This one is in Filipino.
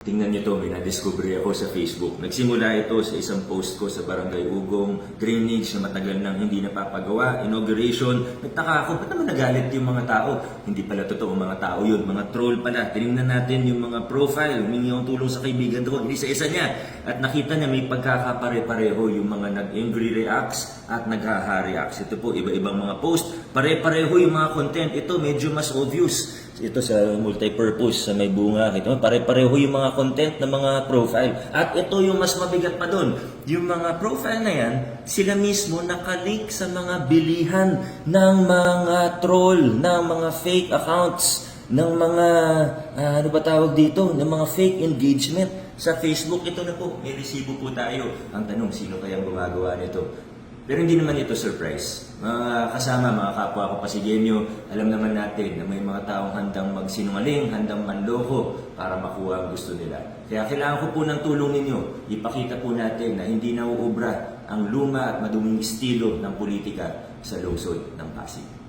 Tingnan niyo to, may na-discovery ako sa Facebook. Nagsimula ito sa isang post ko sa Barangay Ugong, drainage na matagal nang hindi napapagawa, inauguration. Nagtaka ako, ba't naman nagalit yung mga tao? Hindi pala totoo mga tao yun, mga troll pala. Tinignan natin yung mga profile, humingi akong tulong sa kaibigan doon, isa-isa niya. At nakita niya may pagkakapare-pareho yung mga nag-angry reacts at naghaha-reacts. Ito po, iba-ibang mga post. Pare-pareho yung mga content. Ito medyo mas obvious. Ito sa multi-purpose, sa may bunga. Ito, pare-pareho yung mga content ng mga profile. At ito yung mas mabigat pa doon. Yung mga profile na yan, sila mismo nakalink sa mga bilihan ng mga troll, ng mga fake accounts, ng mga, ano ba tawag dito, ng mga fake engagement sa Facebook. Ito na po, may resibo po tayo. Ang tanong, sino kayang gumagawa nito? Pero hindi naman ito surprise. Mga kasama, mga kapwa ko Pasigenyo, alam naman natin na may mga taong handang magsinungaling, handang manloko para makuha ang gusto nila. Kaya kailangan ko po ng tulong ninyo. Ipakita po natin na hindi nauubra ang luma at maduming estilo ng politika sa lungsod ng Pasig.